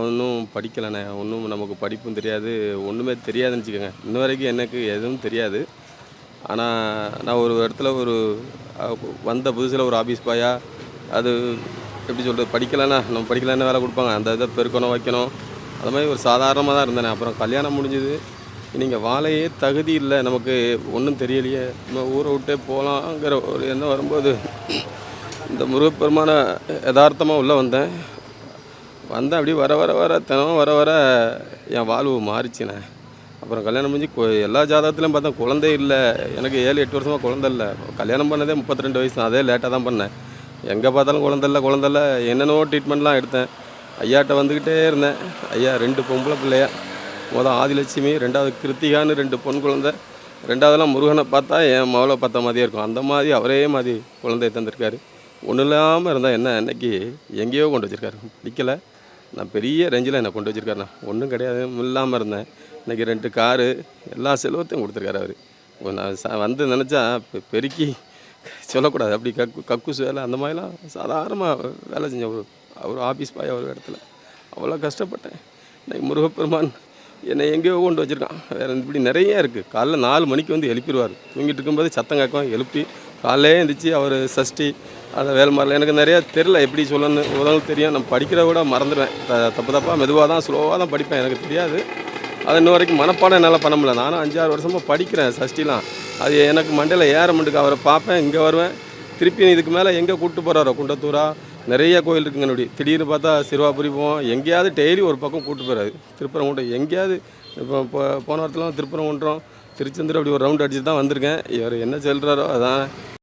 ஒன்றும் படிக்கலைண்ணே. ஒன்றும் நமக்கு படிப்பும் தெரியாது, ஒன்றுமே தெரியாதுன்னு வச்சுக்கோங்க. இன்ன வரைக்கும் எனக்கு எதுவும் தெரியாது. ஆனால் நான் ஒரு இடத்துல ஒரு வந்த புதுசில் ஒரு ஆஃபீஸ் பாயா அது எப்படி சொல்கிறது, படிக்கலைன்னா நம்ம படிக்கலைன்னா வேலை கொடுப்பாங்க. அந்த இதை பெருக்கணும் வைக்கணும், அது மாதிரி ஒரு சாதாரணமாக தான் இருந்தேனே. அப்புறம் கல்யாணம் முடிஞ்சுது. நீங்கள் வாழையே தகுதி இல்லை, நமக்கு ஒன்றும் தெரியலையே, நம்ம ஊரை விட்டே போகலாங்கிற ஒரு எண்ணம் வரும்போது இந்த முருகப்பெருமான யதார்த்தமாக உள்ளே வந்தேன். அப்படியே வர வர வர தினம் வர வர என் வாழ்வு மாறிச்சுண்ணே. அப்புறம் கல்யாணம் முடிஞ்சு எல்லா ஜாதகத்துலையும் பார்த்தா குழந்தை இல்லை. எனக்கு 7-8 வருஷமாக குழந்தை இல்லை. கல்யாணம் பண்ணதே 32 வயசு தான். அதே லேட்டாக தான் பண்ணேன். எங்கே பார்த்தாலும் குழந்தை இல்லை. என்னென்னவோ ட்ரீட்மெண்ட்லாம் எடுத்தேன். ஐயாட்ட வந்துக்கிட்டே இருந்தேன். ஐயா 2 பொம்பளை பிள்ளையா, ஆதிலட்சுமி, 2வது கிருத்திகான்னு 2 பொன் குழந்தை, 2வதுலாம் முருகனை பார்த்தா என் மகளை பார்த்த மாதிரியே இருக்கும். அந்த மாதிரி அவரே மாதிரி குழந்தைய தந்திருக்காரு. ஒன்றும் இல்லாமல் இருந்தால் என்ன, அன்னைக்கு எங்கேயோ கொண்டு வச்சுருக்காரு. பிடிக்கலை, நான் பெரிய ரேஞ்சில் என்னை கொண்டு வச்சுருக்காருண்ணா. ஒன்றும் கிடையாது, இல்லாமல் இருந்தேன். இன்றைக்கி 2 காரு, எல்லா செலவத்தையும் கொடுத்துருக்காரு அவர். நான் வந்து நினச்சா பெருக்கி சொல்லக்கூடாது. அப்படி கக்கூஸ் வேலை அந்த மாதிரிலாம் சாதாரணமாக வேலை செஞ்ச அவர் ஆஃபீஸ் பாய் ஒரு இடத்துல அவ்வளோ கஷ்டப்பட்டேன். இன்றைக்கி முருகப்பெருமான் என்னை எங்கேயோ கொண்டு வச்சுருக்கான். வேறு இப்படி நிறைய இருக்குது. காலைல 4 மணிக்கு வந்து எழுப்பிடுவார். தூங்கிட்டு இருக்கும்போது சத்தம் கேட்கும், எழுப்பி காலையிலே எழுந்திரிச்சி அவர் சஷ்டி அதை வேலை மாதிரில எனக்கு நிறையா தெரில, எப்படி சொல்லணும்னு உதவும் தெரியும். நான் படிக்கிறத கூட மறந்துடுவேன். தப்பாக மெதுவாக தான் ஸ்லோவாக தான் படிப்பேன். எனக்கு தெரியாது. அது இன்ன வரைக்கும் மனப்பாடம் என்னால் பண்ண முடியல. நானும் 5-6 வருஷமாக படிக்கிறேன் சஷ்டிலாம். அது எனக்கு மண்டையில் ஏற மாட்டுக்கு. அவரை பார்ப்பேன், இங்கே வருவேன், திருப்பி இதுக்கு மேலே எங்கே கூப்பிட்டு போகிறாரோ, குண்டத்தூரா நிறைய கோயில் இருக்குங்க. அப்படி திடீர்னு பார்த்தா சிறுவாபுரி போவோம். எங்கேயாவது டெய்லி ஒரு பக்கம் கூப்பிட்டு போகிறாரு. திருப்பரங்குன்றம் எங்கேயாவது இப்போ போன வாரத்தில் திருப்பரங்குன்றம், திருச்செந்தூர் அப்படி ஒரு ரவுண்ட் அடிச்சுட்டு தான் வந்திருக்கேன். இவர் என்ன சொல்கிறாரோ அதான்.